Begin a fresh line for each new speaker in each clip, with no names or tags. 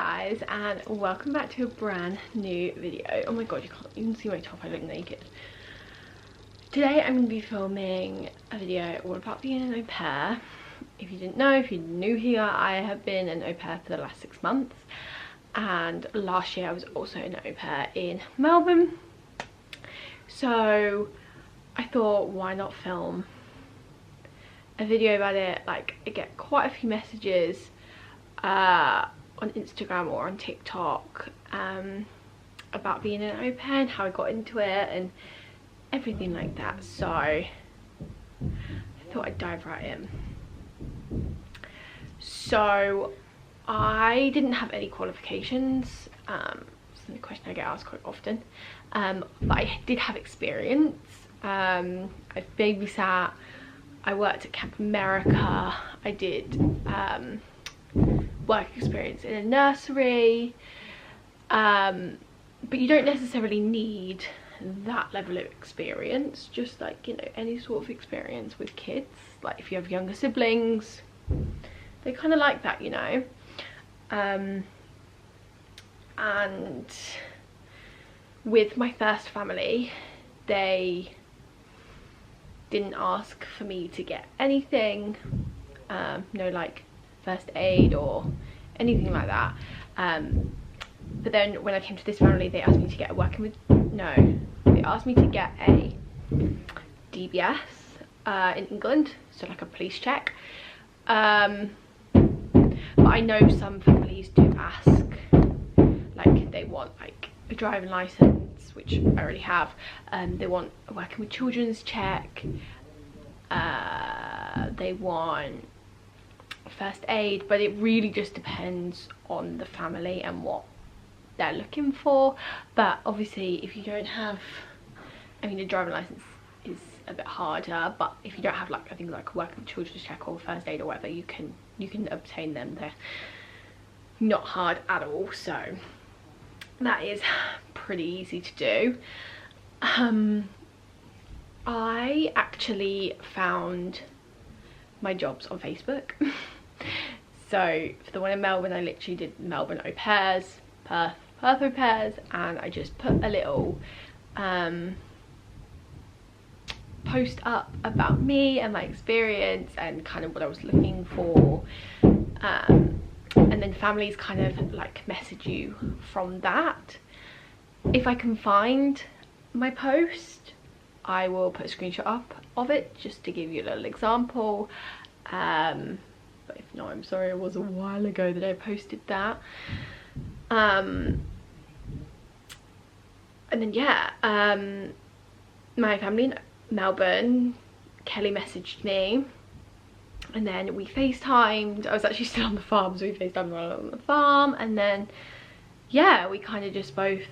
guys, and welcome back to a brand new video. Oh my god, you can't even see my top, I look naked. Today I'm going to be filming a video all about being an au pair. If you didn't know, if you're new here, I have been an au pair for the last 6 months, and last year I was also an au pair in Melbourne. So I thought, why not film a video about it? Like, I get quite a few messages on Instagram or on TikTok about being an au pair and how I got into it and everything like that, so I thought I'd dive right in. So I didn't have any qualifications. It's a question I get asked quite often, but I did have experience. I've babysat, I worked at Camp America, I did work experience in a nursery, but you don't necessarily need that level of experience, just like, you know, any sort of experience with kids. Like if you have younger siblings, they kind of like that, you know. And with my first family, they didn't ask for me to get anything, no like first aid or anything like that, but then when I came to this family, they asked me to get a they asked me to get a DBS in England, so like a police check, but I know some families do ask, like they want like a driving license, which I already have, they want a working with children's check, they want first aid, but it really just depends on the family and what they're looking for. But obviously if you don't have, I mean, a driving license is a bit harder, but if you don't have like, I think like working with children's check or first aid or whatever, you can obtain them. They're not hard at all, so that is pretty easy to do. I actually found my jobs on Facebook. So for the one in Melbourne, I literally did Melbourne au pairs, Perth au pairs, and I just put a little post up about me and my experience and kind of what I was looking for, and then families kind of like message you from that. If I can find my post, I will put a screenshot up of it just to give you a little example, but if not, I'm sorry, it was a while ago that I posted that. And then yeah, my family in Melbourne, Kelly messaged me, and then we FaceTimed. I was actually still on the farm, so we FaceTimed while I was on the farm, and then yeah, we kind of just both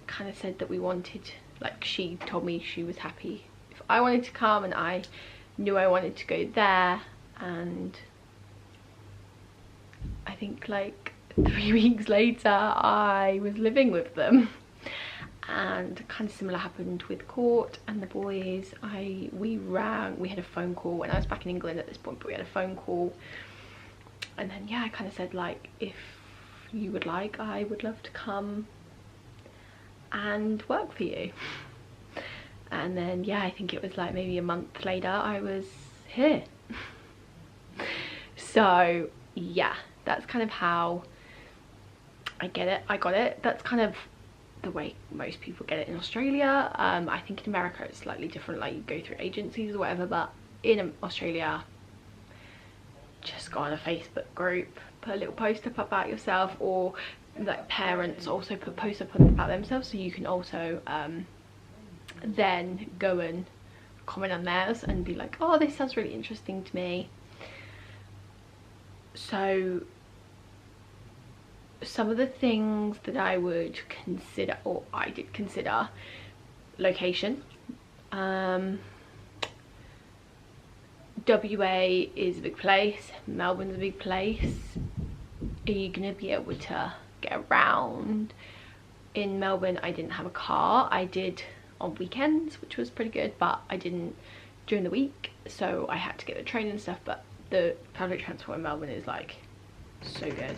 kind of said that we wanted, like, she told me she was happy if I wanted to come, and I knew I wanted to go there, and I think like 3 weeks later I was living with them. And kind of similar happened with Court and the boys. We had a phone call, and I was back in England at this point, but we had a phone call, and then yeah, I kind of said like, if you would like, I would love to come and work for you. And then yeah, I think it was like maybe a month later I was here. So yeah, that's kind of how I got it. That's kind of the way most people get it in Australia. I think in America it's slightly different, like you go through agencies or whatever, but in Australia, just go on a Facebook group, put a little post up about yourself, or like parents also put posts up about themselves, so you can also then go and comment on theirs and be like, oh, this sounds really interesting to me. So some of the things that I would consider, or I did consider: location. WA is a big place, Melbourne's a big place. Are you gonna be able to get around? In Melbourne I didn't have a car. I did on weekends, which was pretty good, but I didn't during the week, so I had to get the train and stuff. But the public transport in Melbourne is like so good.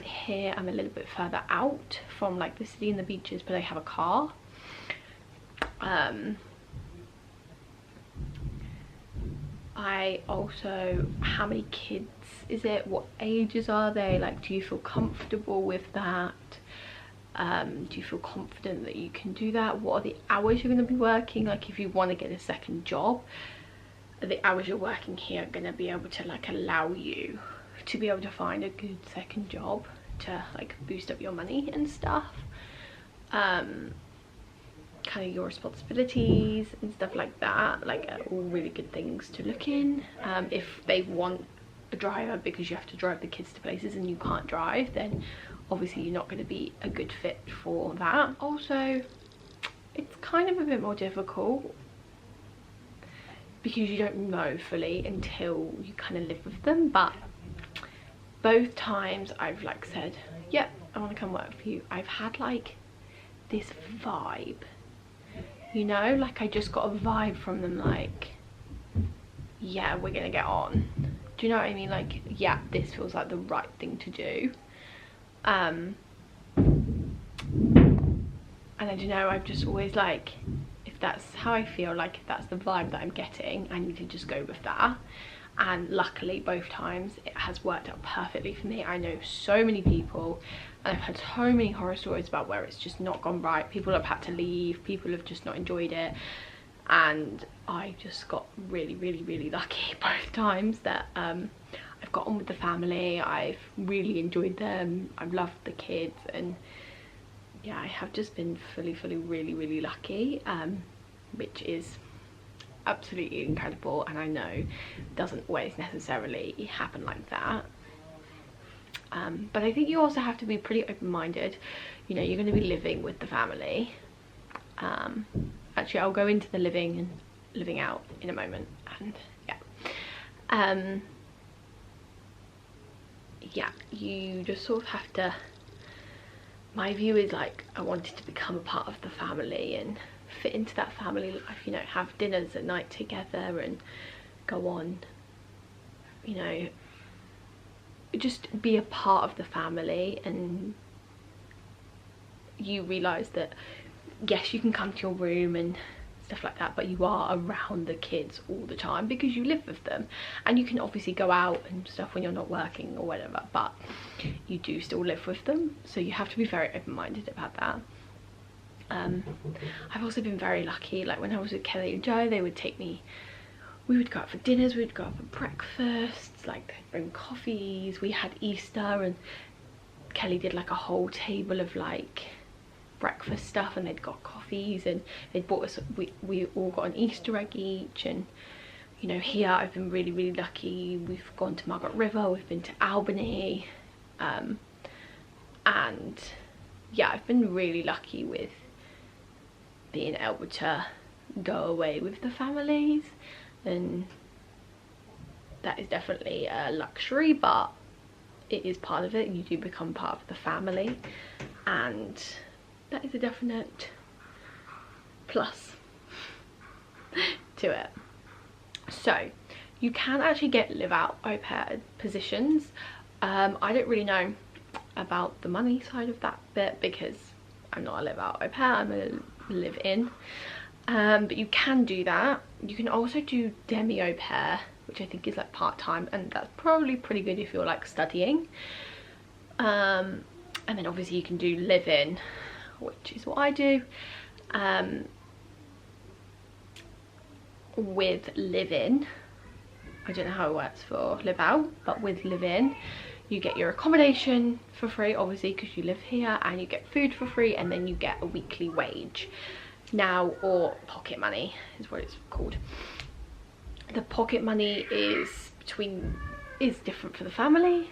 Here I'm a little bit further out from like the city and the beaches, but I have a car. I also, how many kids is it, what ages are they, like do you feel comfortable with that? Do you feel confident that you can do that? What are the hours you're going to be working? Like if you want to get a second job, the hours you're working here are going to be able to like allow you to be able to find a good second job to like boost up your money and stuff. Kind of your responsibilities and stuff like that, like are all really good things to look in. If they want a driver because you have to drive the kids to places and you can't drive, then obviously you're not going to be a good fit for that. Also, it's kind of a bit more difficult because you don't know fully until you kind of live with them, but both times I've like said, yep, I want to come work for you, I've had like this vibe, you know, like I just got a vibe from them, like yeah, we're gonna get on. Do you know what I mean? Like yeah, this feels like the right thing to do. And I don't know, I've just always like, if that's how I feel, like if that's the vibe that I'm getting, I need to just go with that. And luckily both times it has worked out perfectly for me. I know so many people and I've had so many horror stories about where it's just not gone right. People have had to leave, people have just not enjoyed it, and I just got really lucky both times that I've got on with the family, I've really enjoyed them, I've loved the kids, and yeah, I have just been fully really lucky, which is absolutely incredible, and I know it doesn't always necessarily happen like that. But I think you also have to be pretty open-minded. You know, you're going to be living with the family. Actually, I'll go into the living and living out in a moment, and yeah. Yeah, you just sort of have to, my view is like, I wanted to become a part of the family and fit into that family life, you know, have dinners at night together and go on, you know, just be a part of the family. And you realise that yes, you can come to your room and stuff like that, but you are around the kids all the time because you live with them, and you can obviously go out and stuff when you're not working or whatever, but you do still live with them, so you have to be very open-minded about that. I've also been very lucky, like when I was with Kelly and Joe, they would take me, we would go out for dinners, we would go out for breakfasts, like they'd bring coffees. We had Easter and Kelly did like a whole table of like breakfast stuff, and they'd got coffees and they'd bought us, we all got an Easter egg each. And you know, here I've been really lucky. We've gone to Margaret River, we've been to Albany, and yeah, I've been really lucky with being able to go away with the families, and that is definitely a luxury, but it is part of it. You do become part of the family, and that is a definite plus to it. So you can actually get live out au pair positions. I don't really know about the money side of that bit because I'm not a live out au pair, I'm a live in, but you can do that. You can also do demi au pair, which I think is like part-time, and that's probably pretty good if you're like studying. And then obviously you can do live in, which is what I do. With live in, I don't know how it works for live out, but with live in you get your accommodation for free, obviously because you live here, and you get food for free, and then you get a weekly wage now, or pocket money is what it's called. The pocket money is different for the family,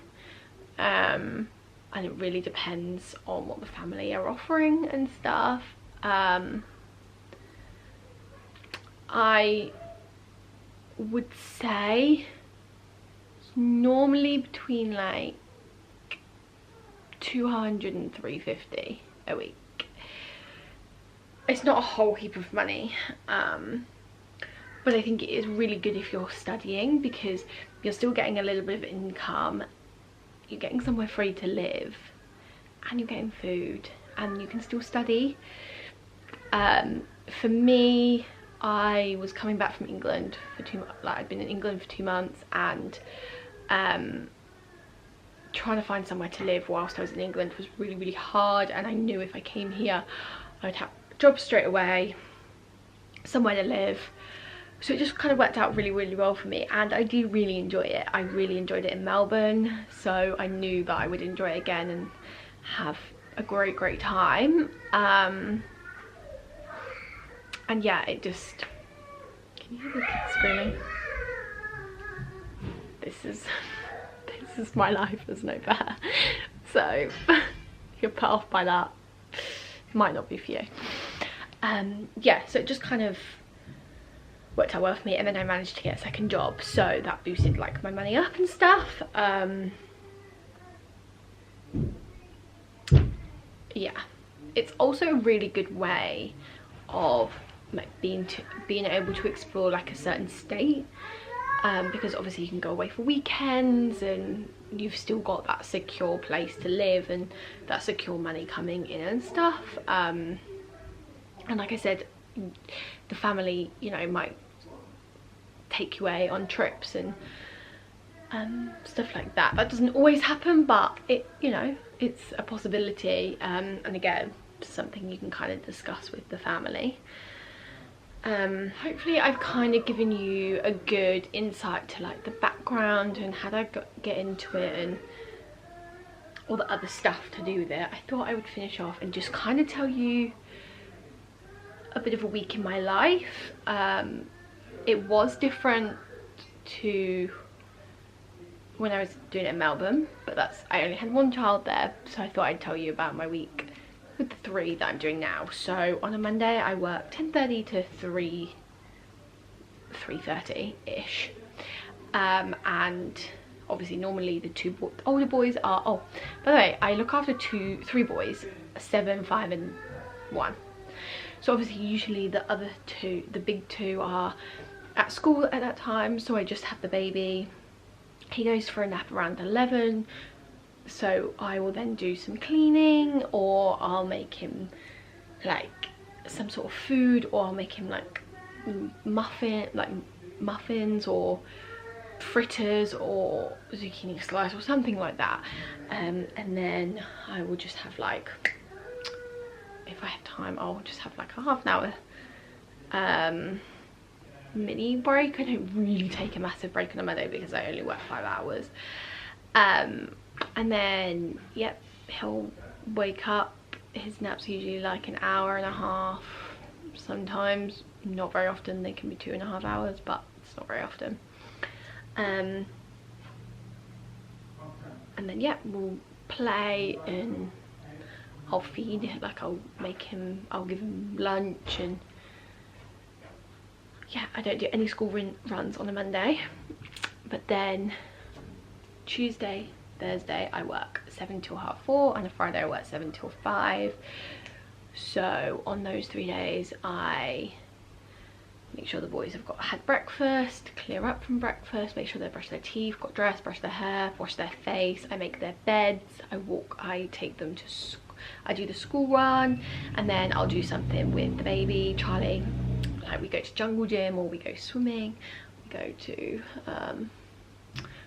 and it really depends on what the family are offering and stuff. I would say it's normally between like 200 and 350 a week. It's not a whole heap of money, but I think it is really good if you're studying because you're still getting a little bit of income you're getting somewhere free to live, and you're getting food, and you can still study. For me, I was coming back from England for 2 months. Like, I'd been in England for 2 months, and trying to find somewhere to live whilst I was in England was really, really hard. And I knew if I came here, I'd have a job straight away, somewhere to live. So it just kind of worked out really, really well for me, and I do really enjoy it. I really enjoyed it in Melbourne, so I knew that I would enjoy it again and have a great, great time. And yeah, it just, can you hear the kids screaming? This is my life as an au pair. So if you're put off by that, it might not be for you. Yeah, so it just kind of worked out well for me, and then I managed to get a second job, so that boosted like my money up and stuff. Yeah, it's also a really good way of like being able to explore like a certain state, because obviously you can go away for weekends and you've still got that secure place to live and that secure money coming in and stuff. And like I said, the family, you know, might take you away on trips and stuff like that. That doesn't always happen, but it, you know, it's a possibility. And again, something you can kind of discuss with the family. Hopefully I've kind of given you a good insight to like the background and how I get into it and all the other stuff to do with it. I thought I would finish off and just kind of tell you a bit of a week in my life. It was different to when I was doing it in Melbourne, but I only had 1 child there, so I thought I'd tell you about my week with the 3 that I'm doing now. So on a Monday I work 10:30 to 3:30 ish, and obviously normally the 2 older boys are, oh by the way, I look after 3 boys, 7, 5 and 1. So obviously usually the other 2, the big 2, are at school at that time, so I just have the baby. He goes for a nap around 11, so I will then do some cleaning, or I'll make him like some sort of food, or I'll make him like muffins or fritters or zucchini slice or something like that. And then I will just have like, if I have time, I'll just have like a half an hour mini break. I don't really take a massive break on a Monday because I only work 5 hours. And then, yep, he'll wake up. His nap's usually like an hour and a half. Sometimes, not very often, they can be 2.5 hours, but it's not very often. And then, yeah, we'll play and I'll feed him, like I'll give him lunch. And yeah, I don't do any school runs on a Monday, but then Tuesday, Thursday I work 7 till 4:30, and a Friday I work 7 till 5. So on those 3 days I make sure the boys have had breakfast, clear up from breakfast, make sure they brush their teeth, got dressed, brush their hair, wash their face, I make their beds, I take them to school, I do the school run, and then I'll do something with the baby, Charlie. Like we go to jungle gym, or we go swimming, we go to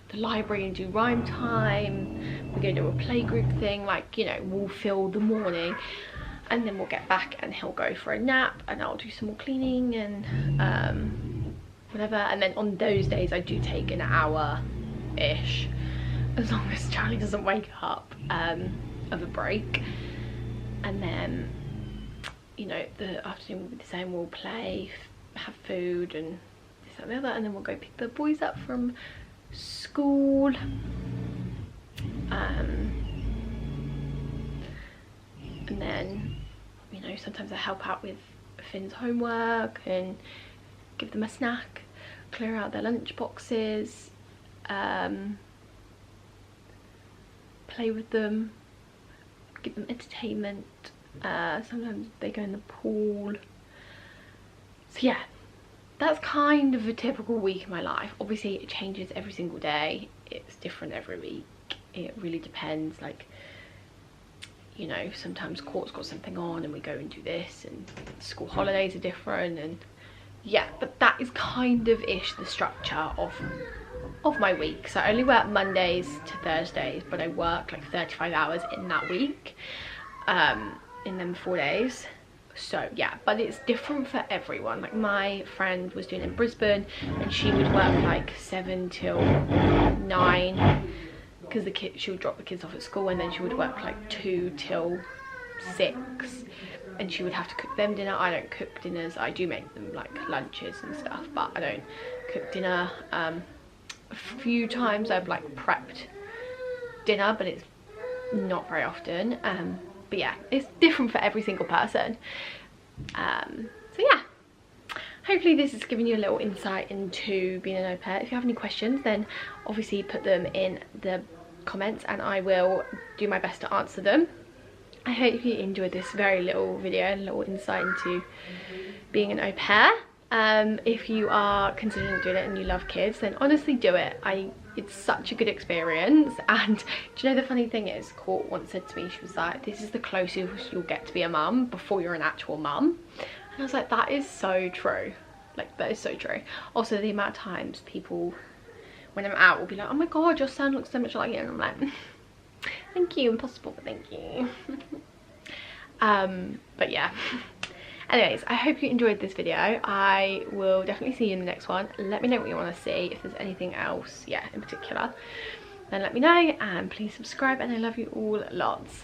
the library and do rhyme time, we go to a playgroup thing, like, you know, we'll fill the morning, and then we'll get back and he'll go for a nap, and I'll do some more cleaning and whatever. And then on those days I do take an hour-ish, as long as Charlie doesn't wake up, of a break. And then, you know, the afternoon will be the same. We'll play, have food and this and the other, and then we'll go pick the boys up from school. And then, you know, sometimes I help out with Finn's homework and give them a snack, clear out their lunch boxes, play with them, give them entertainment. Sometimes they go in the pool. So yeah, that's kind of a typical week in my life. Obviously it changes every single day, it's different every week, it really depends. Like, you know, sometimes court's got something on and we go and do this, and school holidays are different, and yeah, but that is kind of ish the structure of my week. So I only work Mondays to Thursdays, but I work like 35 hours in that week, in them 4 days. So yeah, but it's different for everyone. Like, my friend was doing it in Brisbane, and she would work like 7 till 9, because she would drop the kids off at school, and then she would work like 2 till 6, and she would have to cook them dinner. I don't cook dinners. I do make them like lunches and stuff, but I don't cook dinner. A few times I've like prepped dinner, but it's not very often. But yeah, it's different for every single person. So yeah, hopefully this has given you a little insight into being an au pair. If you have any questions, then obviously put them in the comments and I will do my best to answer them. I hope you enjoyed this very little video, a little insight into being an au pair. If you are considering doing it and you love kids, then honestly do it. It's such a good experience. And do you know the funny thing is, Court once said to me, she was like, this is the closest you'll get to be a mum before you're an actual mum. And I was like, that is so true. Like, that is so true. Also, the amount of times people, when I'm out, will be like, oh my god, your son looks so much like you, and I'm like, thank you, impossible, but thank you. But yeah. Anyways, I hope you enjoyed this video. I will definitely see you in the next one. Let me know what you want to see. If there's anything else, yeah, in particular, then let me know. And please subscribe, and I love you all lots.